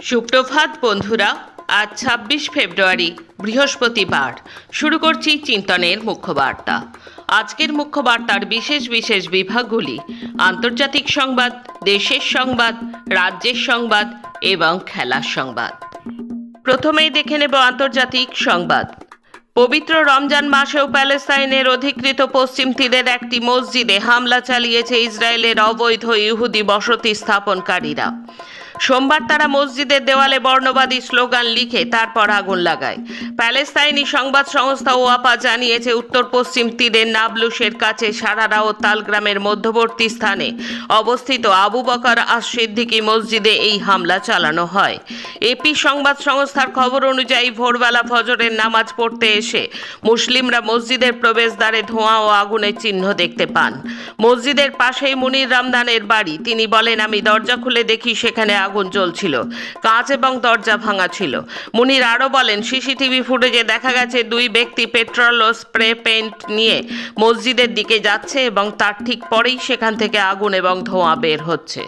সুপ্রভাত বন্ধুরা। আজ ২৬ ফেব্রুয়ারি বৃহস্পতিবার। শুরু করছি চিন্তনের মুখ্য বার্তা। আজকের মুখ্য বার্তার বিশেষ বিশেষ বিভাগগুলি: আন্তর্জাতিক সংবাদ, দেশের সংবাদ, রাজ্যের সংবাদ এবং খেলার সংবাদ। প্রথমেই দেখে নেব আন্তর্জাতিক সংবাদ। পবিত্র রমজান মাসেও প্যালেস্তাইনের অধিকৃত পশ্চিম তীরের একটি মসজিদে হামলা চালিয়েছে ইসরায়েলের অবৈধ ইহুদি বসতি স্থাপনকারীরা। সোমবার তারা মসজিদের দেওয়ালে বর্ণবাদী স্লোগান লিখে তারপর আগুন লাগায়। প্যালেস্তাইনি সংবাদ সংস্থা ওয়াপা জানিয়েছে, উত্তর পশ্চিম তীরের নাবলুসের কাছে সারারা ও তালগ্রামের মধ্যবর্তী স্থানে অবস্থিত আবু বকর আস-সিদ্দিকী মসজিদে এই হামলা চালানো হয়। এপি সংবাদ সংস্থার খবর অনুযায়ী ভোরবেলা ফজরের নামাজ পড়তে এসে মুসলিমরা মসজিদের প্রবেশদ্বারে ধোঁয়া ও আগুনের চিহ্ন দেখতে পান। মসজিদের পাশেই মুনির রমদানের বাড়ি। তিনি বলেন, আমি দরজা খুলে দেখি সেখানে আগুন জ্বলছিল, কাঁচ এবং দরজা ভাঙা ছিল। মুনির আরও বলেন, সিসিটিভি ফুটেজে দেখা গেছে দুই ব্যক্তি পেট্রোল ও স্প্রে পেইন্ট নিয়ে মসজিদের দিকে যাচ্ছে এবং তার ঠিক পরেই সেখান থেকে আগুন এবং ধোঁয়া বের হচ্ছে।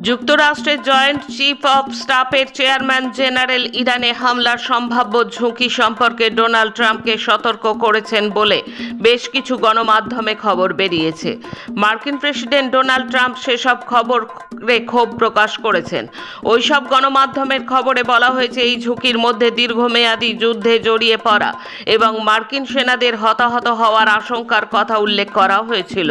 যুক্তরাষ্ট্রের জয়েন্ট চিফ অফ স্টাফের চেয়ারম্যান জেনারেল ইরানে হামলার সম্ভাব্য ঝুঁকি সম্পর্কে ডোনাল্ড ট্রাম্পকে সতর্ক করেছেন বলে বেশ কিছু গণমাধ্যমে খবর বেরিয়েছে। মার্কিন প্রেসিডেন্ট ডোনাল্ড ট্রাম্প সেসব খবরে ক্ষোভ প্রকাশ করেছেন। ওইসব গণমাধ্যমের খবরে বলা হয়েছে, এই ঝুঁকির মধ্যে দীর্ঘমেয়াদী যুদ্ধে জড়িয়ে পড়া এবং মার্কিন সেনাদের হতাহত হওয়ার আশঙ্কার কথা উল্লেখ করা হয়েছিল।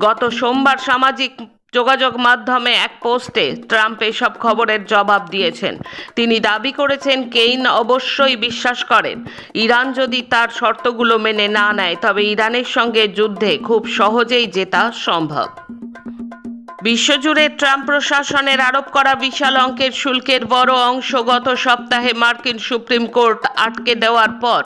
গত সোমবার সামাজিক যোগাযোগ মাধ্যমে এক পোস্টে ট্রাম্প এসব খবরের জবাব দিয়েছেন। তিনি দাবি করেছেন, কেইন অবশ্যই বিশ্বাস করেন, ইরান যদি তার শর্তগুলো মেনে না নেয় তবে ইরানের সঙ্গে যুদ্ধে খুব সহজেই জেতা সম্ভব। বিশ্বজুড়ে ট্রাম্প প্রশাসনের আরোপ করা বিশাল অঙ্কের শুল্কের বড় অংশ গত সপ্তাহে মার্কিন সুপ্রিম কোর্ট আটকে দেওয়ার পর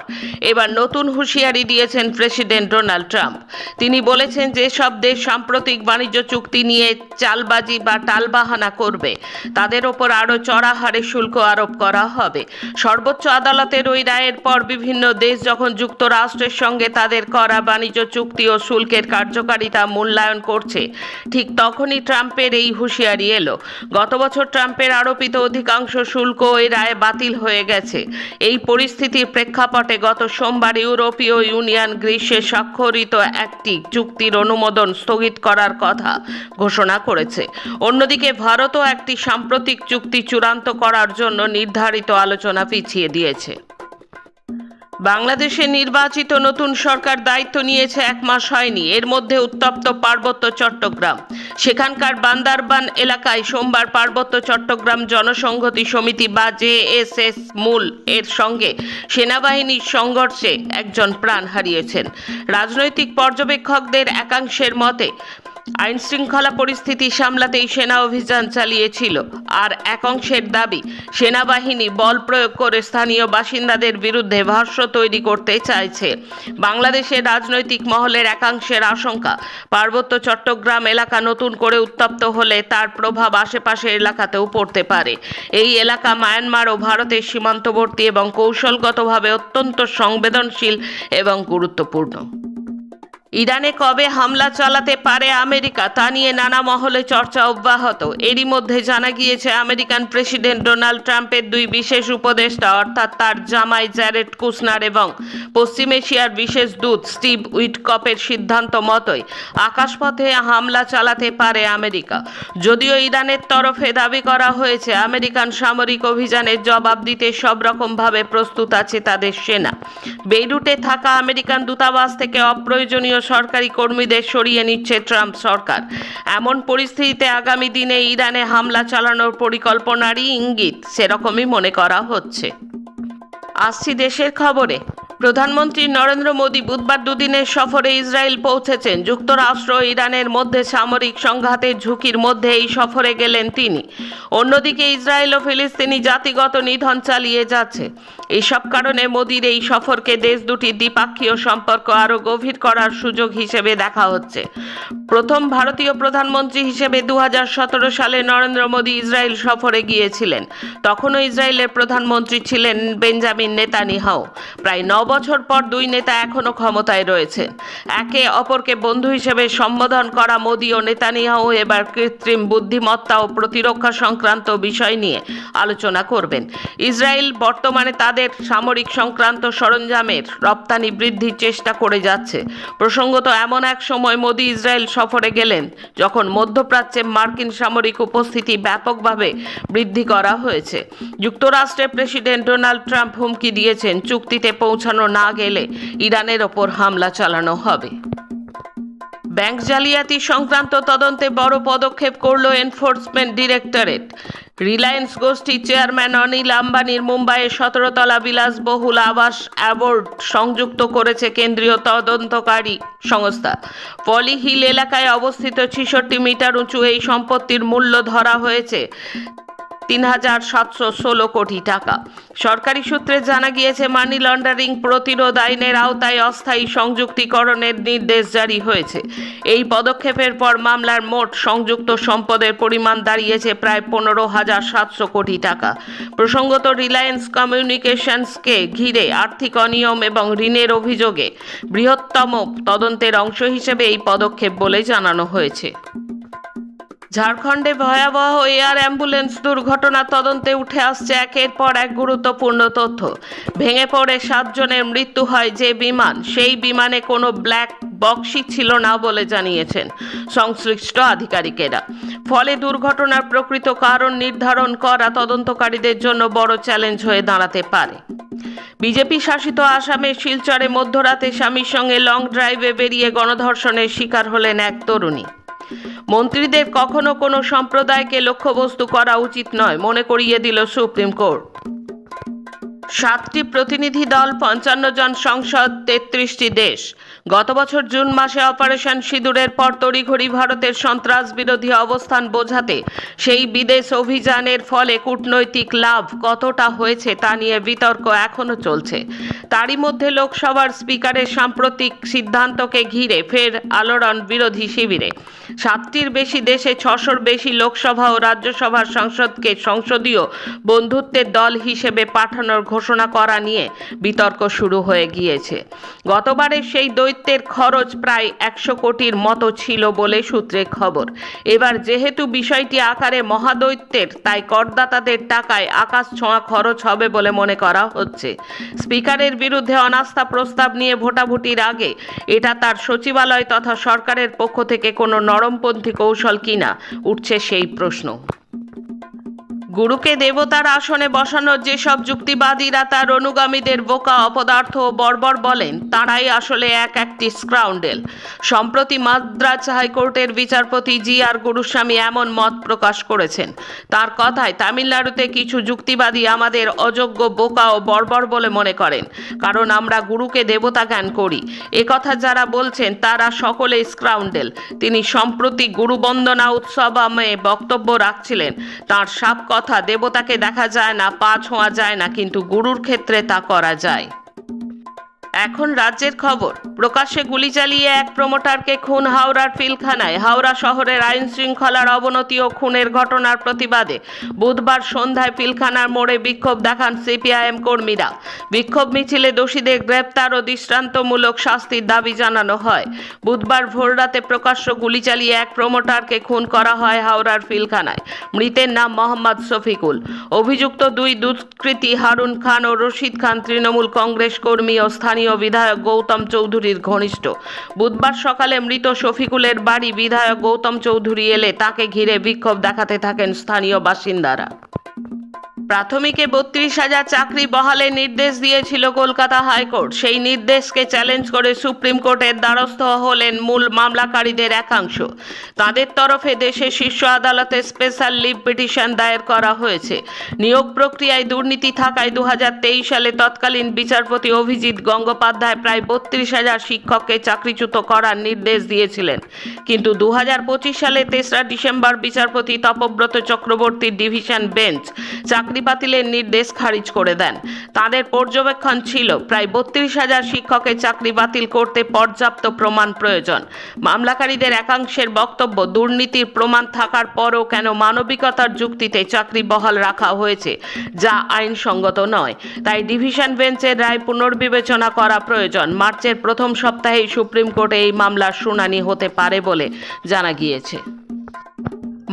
এবার নতুন হুঁশিয়ারি দিয়েছেন প্রেসিডেন্ট ডোনাল্ড ট্রাম্প। তিনি বলেছেন, যে সব দেশ সাম্প্রতিক বাণিজ্য চুক্তি নিয়ে চালবাজি বা টালবাহানা করবে তাদের ওপর আরও চড়া হারে শুল্ক আরোপ করা হবে। সর্বোচ্চ আদালতের ওই রায়ের পর বিভিন্ন দেশ যখন যুক্তরাষ্ট্রের সঙ্গে তাদের করা বাণিজ্য চুক্তি ও শুল্কের কার্যকারিতা মূল্যায়ন করছে, ঠিক তখনই ট্রাম্পের এই হুঁশিয়ারি এলো। গত বছর ট্রাম্পের আরোপিত অধিকাংশ শুল্ক ওই রায়ে বাতিল হয়ে গেছে। এই পরিস্থিতির প্রেক্ষাপটে গত সোমবার ইউরোপীয় ইউনিয়ন গ্রীষ্মে স্বাক্ষরিত একটি চুক্তির অনুমোদন স্থগিত করার কথা ঘোষণা করেছে। অন্যদিকে ভারতও একটি সাম্প্রতিক চুক্তি চূড়ান্ত করার জন্য নির্ধারিত আলোচনা পিছিয়ে দিয়েছে। বাংলাদেশে নির্বাচিত নতুন সরকার দায়িত্ব নিয়েছে 1 মাস হয়নি। এর মধ্যে উত্তপ্ত পার্বত্য চট্টগ্রাম। সেখানকার বান্দারবান এলাকায় সোমবার পার্বত্য চট্টগ্রাম জনসংহতি সমিতি বা জেএসএস মূল এর সঙ্গে সেনাবাহিনীর সংঘর্ষে একজন প্রাণ হারিয়েছেন। রাজনৈতিক পর্যবেক্ষকদের একাংশের মতে আইনশৃঙ্খলা পরিস্থিতি সামলাতেই সেনা অভিযান চালিয়েছিল, আর এক অংশের দাবি সেনাবাহিনী বল প্রয়োগ করে স্থানীয় বাসিন্দাদের বিরুদ্ধে ভাষ্য তৈরি করতে চাইছে। বাংলাদেশের রাজনৈতিক মহলের একাংশের আশঙ্কা, পার্বত্য চট্টগ্রাম এলাকা নতুন করে উত্তপ্ত হলে তার প্রভাব আশেপাশের এলাকাতেও পড়তে পারে। এই এলাকা মায়ানমার ও ভারতের সীমান্তবর্তী এবং কৌশলগতভাবে অত্যন্ত সংবেদনশীল এবং গুরুত্বপূর্ণ। ইরানে কবে হামলা চালাতে পারে আমেরিকা, তা নিয়ে নানা মহলে চর্চা অব্যাহত। এরই মধ্যে জানা গিয়েছে, আমেরিকান প্রেসিডেন্ট ডোনাল্ড ট্রাম্পের দুই বিশেষ উপদেষ্টা অর্থাৎ তার জামাই জ্যারেড কুশনার এবং পশ্চিম এশিয়ার বিশেষ দূত স্টিভ উইটকফের সিদ্ধান্ত মতোই আকাশপথে হামলা চালাতে পারে আমেরিকা। যদিও ইরানের তরফে দাবি করা হয়েছে, আমেরিকান সামরিক অভিযানের জবাব দিতে সব রকমভাবে প্রস্তুত আছে তাদের সেনা। বেইরুটে থাকা আমেরিকান দূতাবাস থেকে অপ্রয়োজনীয় সরকারি কর্মীদের সরিয়ে নিচ্ছে ট্রাম্প সরকার। এমন পরিস্থিতিতে আগামী দিনে ইরানে হামলা চালানোর পরিকল্পনারই ইঙ্গিত সেরকমই মনে করা হচ্ছে। আসছি দেশের খবরে। প্রধানমন্ত্রী নরেন্দ্র মোদী বুধবার দুদিনের সফরে ইসরায়েল পৌঁছেছেন। যুক্তরাষ্ট্র ও ইরানের মধ্যে সামরিক সংঘাতের ঝুঁকির মধ্যে এই সফরে গেলেন তিনি। অন্যদিকে ইসরায়েল ও ফিলিস্তিনি জাতিগত নিধন চালিয়ে যাচ্ছে। এইসব কারণে মোদীর এই সফরকে দেশ দুটির দ্বিপাক্ষীয় সম্পর্ক আরও গভীর করার সুযোগ হিসেবে দেখা হচ্ছে। প্রথম ভারতীয় প্রধানমন্ত্রী হিসেবে 2017 সালে নরেন্দ্র মোদী ইসরায়েল সফরে গিয়েছিলেন। তখনও ইসরায়েলের প্রধানমন্ত্রী ছিলেন বেঞ্জামিন নেতানিয়াহু। প্রায় 9 বছর পর দুই নেতা এখনো ক্ষমতায় রয়েছেন। একে অপরকে বন্ধু হিসেবে সম্বোধন করা মোদি ও নেতানিয়াহু এবার কৃত্রিম বুদ্ধিমত্তা ও প্রতিরক্ষা সংক্রান্ত বিষয় নিয়ে আলোচনা করবেন। ইসরায়েল বর্তমানে তাদের সামরিক সংক্রান্ত সরঞ্জামের রপ্তানি বৃদ্ধির চেষ্টা করে যাচ্ছে। প্রসঙ্গত, এমন এক সময় মোদি ইসরায়েল সফরে গেলেন যখন মধ্যপ্রাচ্যে মার্কিন সামরিক উপস্থিতি ব্যাপকভাবে বৃদ্ধি করা হয়েছে। যুক্তরাষ্ট্রের প্রেসিডেন্ট ডোনাল্ড ট্রাম্প হুমকি দিয়েছেন, চুক্তিতে পৌঁছানো না গেলে ইরানের ওপর হামলা চালানো হবে। ব্যাংক জালিয়াতি সংক্রান্ত তদন্তে বড় পদক্ষেপ করল এনফোর্সমেন্ট ডিরেক্টরেট। রিলায়েন্স গোষ্ঠীর চেয়ারম্যান অনিল আম্বানির মুম্বাইয়ে 17 তলা বিলাসবহুল আবাস অ্যাওয়ার্ড সংযুক্ত করেছে কেন্দ্রীয় তদন্তকারী সংস্থা। পলি হিল এলাকায় অবস্থিত 66 মিটার উঁচু এই সম্পত্তির মূল্য ধরা হয়েছে 3,716 কোটি টাকা। সরকারি সূত্রে জানা গিয়েছে, মানি লন্ডারিং প্রতিরোধ আইনের আওতায় অস্থায়ী সংযুক্তিকরণের নির্দেশ জারি হয়েছে। এই পদক্ষেপের পর মামলার মোট সংযুক্ত সম্পদের পরিমাণ দাঁড়িয়েছে প্রায় 15,700 কোটি টাকা। প্রসঙ্গত, রিলায়েন্স কমিউনিকেশনসকে ঘিরে আর্থিক অনিয়ম এবং ঋণের অভিযোগে বৃহত্তম তদন্তের অংশ হিসেবে এই পদক্ষেপ বলে জানানো হয়েছে। ঝাড়খণ্ডে ভয়াবহ এয়ার অ্যাম্বুলেন্স দুর্ঘটনা তদন্তে উঠে আসছে একের পর এক গুরুত্বপূর্ণ তথ্য। ভেঙে পড়ে 7 জনের মৃত্যু হয় যে বিমান, সেই বিমানে কোনো ব্ল্যাক বক্সই ছিল না বলে জানিয়েছেন সংশ্লিষ্ট আধিকারিকেরা। ফলে দুর্ঘটনার প্রকৃত কারণ নির্ধারণ করা তদন্তকারীদের জন্য বড় চ্যালেঞ্জ হয়ে দাঁড়াতে পারে। বিজেপি শাসিত আসামের শিলচরে মধ্যরাতে স্বামীর সঙ্গে লং ড্রাইভে বেরিয়ে গণধর্ষণের শিকার হলেন এক তরুণী। মন্ত্রীদের কখনো কোনো সম্প্রদায়কে লক্ষ্যবস্তু করা উচিত নয় মনে করিয়ে দিল সুপ্রিম কোর্ট। 7টি প্রতিনিধি দল, 55 জন সংসদ, 33টি দেশ। গত বছর জুন মাসে অপারেশন সিঁদুরের পর তড়িঘড়ি ভারতের সন্ত্রাস বিরোধী অবস্থান বোঝাতে সেই বিদেশ অভিযানের ফলে কূটনৈতিক লাভ কতটা হয়েছে তা নিয়ে বিতর্ক এখনো চলছে। তারই মধ্যে লোকসভার স্পিকারের সাম্প্রতিক সিদ্ধান্তকে ঘিরে ফের আলোড়ন বিরোধী শিবিরে। 7টির বেশি দেশে 600-র বেশি লোকসভা ও রাজ্যসভার সংসদকে সংসদীয় বন্ধুত্বের দল হিসেবে পাঠানোর ঘোষণা করা নিয়ে বিতর্ক শুরু হয়ে গিয়েছে। গতবারের সেই দৈত্যের খরচ প্রায় 100 কোটির মতো ছিল বলে সূত্রে খবর। এবার যেহেতু বিষয়টি আকারে মহাদৈত্যের, তাই করদাতাদের টাকায় আকাশ ছোঁয়া খরচ হবে বলে মনে করা হচ্ছে। স্পিকারের বিরুদ্ধে অনাস্থা প্রস্তাব নিয়ে ভোটাভুটির আগে এটা তার সচিবালয় তথা সরকারের পক্ষ থেকে কোনো নরমপন্থী কৌশল কিনা উঠছে সেই প্রশ্ন। গুরুকে দেবতার আসনে বসানোর যেসব যুক্তিবাদীরা তার অনুগামীদের বোকা, অপদার্থ ও বর্বর বলেন, তারাই আসলে একটি স্কাউন্ডেল। সম্প্রতি মাদ্রাজ হাইকোর্টের বিচারপতি জি.আর. গুরুস্বামী এমন মত প্রকাশ করেছেন। তার কথায়, তামিলনাড়ুতে কিছু যুক্তিবাদী আমাদের অযোগ্য, বোকা ও বর্বর বলে মনে করেন, কারণ আমরা গুরুকে দেবতা জ্ঞান করি। একথা যারা বলছেন তারা সকলেই স্কাউন্ডেল। তিনি সম্প্রতি গুরু বন্দনা উৎসবে বক্তব্য রাখছিলেন। তার সাপ কথা, দেবতাকে দেখা যায় না, পা ছোঁয়া যায় না, কিন্তু গুরুর ক্ষেত্রে তা করা যায়। এখন রাজ্যের খবর। প্রকাশ্যে গুলি চালিয়ে এক প্রমোটারকে খুন হাওড়ার পিলখানায়। হাওড়া শহরের আইন শৃঙ্খলার অবনতি ও খুনের ঘটনার প্রতিবাদে বুধবার সন্ধ্যায় পিলখানার মোড়ে বিক্ষোভ দেখান সিপিআইএম কর্মীরা। বিক্ষোভ মিছিলে দোষীদের গ্রেপ্তার ও দৃষ্টান্তমূলক শাস্তির দাবি জানানো হয়। বুধবার ভোররাতে প্রকাশ্য গুলি চালিয়ে এক প্রমোটারকে খুন করা হয় হাওড়ার পিলখানায়। মৃতের নাম মোহাম্মদ শফিকুল। অভিযুক্ত দুই দুষ্কৃতী হারুন খান ও রশিদ খান তৃণমূল কংগ্রেস কর্মী ও স্থানীয় বিধায়ক গৌতম চৌধুরীর ঘনিষ্ঠ। বুধবার সকালে মৃত শফিকুলের বাড়ি বিধায়ক গৌতম চৌধুরী এলে তাকে ঘিরে বিক্ষোভ দেখাতে থাকেন স্থানীয় বাসিন্দারা। প্রাথমিকে 32,000 চাকরি বহালের নির্দেশ দিয়েছিল কলকাতা হাইকোর্ট। সেই নির্দেশকে চ্যালেঞ্জ করে সুপ্রিম কোর্টের দ্বারস্থ হলেন মূল মামলাকারীদের একাংশ। তাদের তরফে দেশের শীর্ষ আদালতে স্পেশাল লিভ পিটিশন দায়ের করা হয়েছে। নিয়োগ প্রক্রিয়ায় দুর্নীতি থাকায় 2023 সালে তৎকালীন বিচারপতি অভিজিৎ গঙ্গোপাধ্যায় প্রায় 32,000 শিক্ষককে চাকরিচ্যুত করার নির্দেশ দিয়েছিলেন। কিন্তু 2025 সালে 3রা ডিসেম্বর বিচারপতি তপব্রত চক্রবর্তীর ডিভিশন বেঞ্চ চাকরি চাকরি বাতিলের নির্দেশ খারিজ করে দেন। তাদের পর্যবেক্ষণ ছিল প্রায় 32,000 শিক্ষকের চাকরি বাতিল করতে পর্যাপ্ত প্রমাণ প্রয়োজন। মামলাকারীদের একাংশের বক্তব্য, দুর্নীতির প্রমাণ থাকার পরও কেন মানবিকতার যুক্তিতে চাকরি বহাল রাখা হয়েছে, যা আইনসঙ্গত নয়। তাই ডিভিশন বেঞ্চের রায় পুনর্বিবেচনা করা প্রয়োজন। মার্চের প্রথম সপ্তাহেই সুপ্রিম কোর্টে এই মামলার শুনানি হতে পারে বলে জানা গিয়েছে।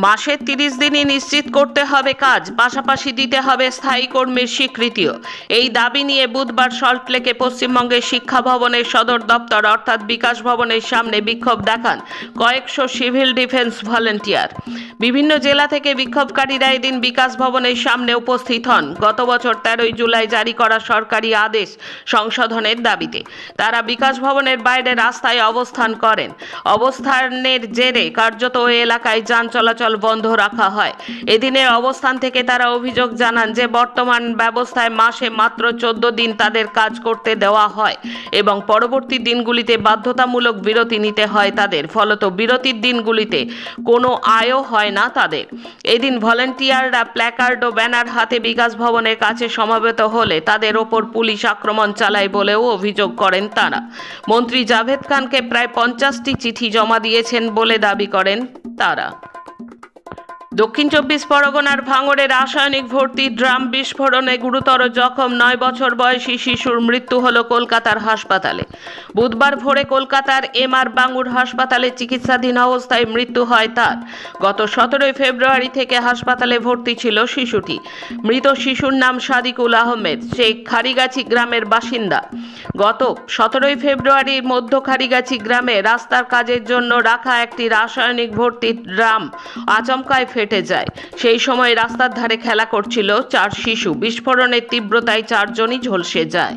মাসের 30 দিনই নিশ্চিত করতে হবে কাজ, পাশাপাশি দিতে হবে স্থায়ী কর্মীর স্বীকৃতিও। এই দাবি নিয়ে বুধবার সল্টলেকে পশ্চিমবঙ্গের শিক্ষা ভবনের সদর দপ্তর অর্থাৎ বিকাশ ভবনের সামনে বিক্ষোভ দেখান কয়েকশো সিভিল ডিফেন্স ভলেন্টিয়ার। বিভিন্ন জেলা থেকে বিক্ষোভকারীরা এদিন বিকাশ ভবনের সামনে উপস্থিত হন গত বছর 13 জুলাই জারি করা সরকারি আদেশ সংশোধনের দাবিতে। তারা বিকাশ ভবনের বাইরে রাস্তায় অবস্থান করেন। অবস্থানের জেরে কার্যত ওই এলাকায় যান চলাচল বন্ধ রাখা হয়। এদিনের অবস্থান থেকে তারা অভিযোগ জানান যে বর্তমান ব্যবস্থায় মাসে মাত্র 14 দিন তাদের কাজ করতে দেওয়া হয় এবং পরবর্তী দিনগুলিতে বাধ্যতামূলক বিরতি নিতে হয় তাদের। ফলত বিরতির দিনগুলিতে কোনো আয়ও হয় না তাদের। এদিন ভলেন্টিয়াররা প্ল্যাকার্ড ও ব্যানার হাতে বিকাশ ভবনের কাছে সমবেত হলে তাদের ওপর পুলিশ আক্রমণ চালায় বলেও অভিযোগ করেন তারা। মন্ত্রী জাভেদ খানকে প্রায় 50টি চিঠি জমা দিয়েছেন বলে দাবি করেন তারা। দক্ষিণ 24 পরগনার ভাঙড়ে রাসায়নিক ভর্তি ড্রাম বিস্ফোরণে গুরুতর জখম 9 বছর বয়সী শিশুর মৃত্যু হলো কলকাতার হাসপাতালে। বুধবার ভোরে কলকাতার এমআর বাঙ্গুর হাসপাতালে চিকিৎসাধীন অবস্থায় মৃত্যু হয় তার। গত 17 ফেব্রুয়ারি থেকে হাসপাতালে ভর্তি ছিল শিশুটি। মৃত শিশুর নাম সাদিকুল আহমেদ, সে খারিগাছি গ্রামের বাসিন্দা। গত 17 ফেব্রুয়ারি মধ্য খারিগাছি গ্রামে রাস্তার কাজের জন্য রাখা একটি রাসায়নিক ভর্তি ড্রাম আচমকায় ফেটে যায়। সেই সময় রাস্তার ধারে খেলা করছিল 4 শিশু। বিস্ফোরণের তীব্রতায় 4 জনই ঝলসে যায়।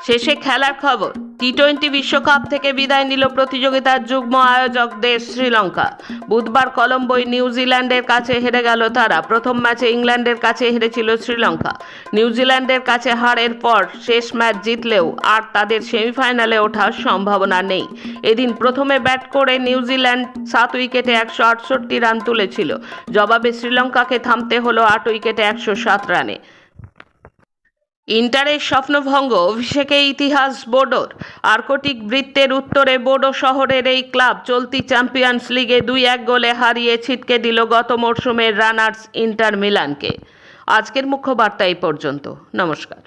শেষে খেলার খবর। টি-20 বিশ্বকাপ থেকে বিদায় নিল প্রতিযোগিতার যুগ্ম আয়োজক দেশ শ্রীলঙ্কা। বুধবার কলম্বোয় নিউজিল্যান্ডের কাছে হেরে গেল তারা। প্রথম ম্যাচে ইংল্যান্ডের কাছে হেরেছিল শ্রীলঙ্কা। নিউজিল্যান্ডের কাছে হারের পর শেষ ম্যাচ জিতলেও আর তাদের সেমিফাইনালে ওঠার সম্ভাবনা নেই। এদিন প্রথমে ব্যাট করে নিউজিল্যান্ড 7 উইকেটে 168 রান তুলেছিল। জবাবে শ্রীলঙ্কাকে থামতে হলো 8 উইকেটে 107 রানে। ইন্টারের স্বপ্নভঙ্গ, অভিষেকে ইতিহাস বোডোর। আর্কটিক বৃত্তের উত্তরে বোডো শহরের এই ক্লাব চলতি চ্যাম্পিয়ন্স লিগে 2-1 গোলে হারিয়ে ছিটকে দিল গত মরশুমের রানার্স ইন্টার মিলানকে। আজকের মুখ্য বার্তা এই পর্যন্ত। নমস্কার।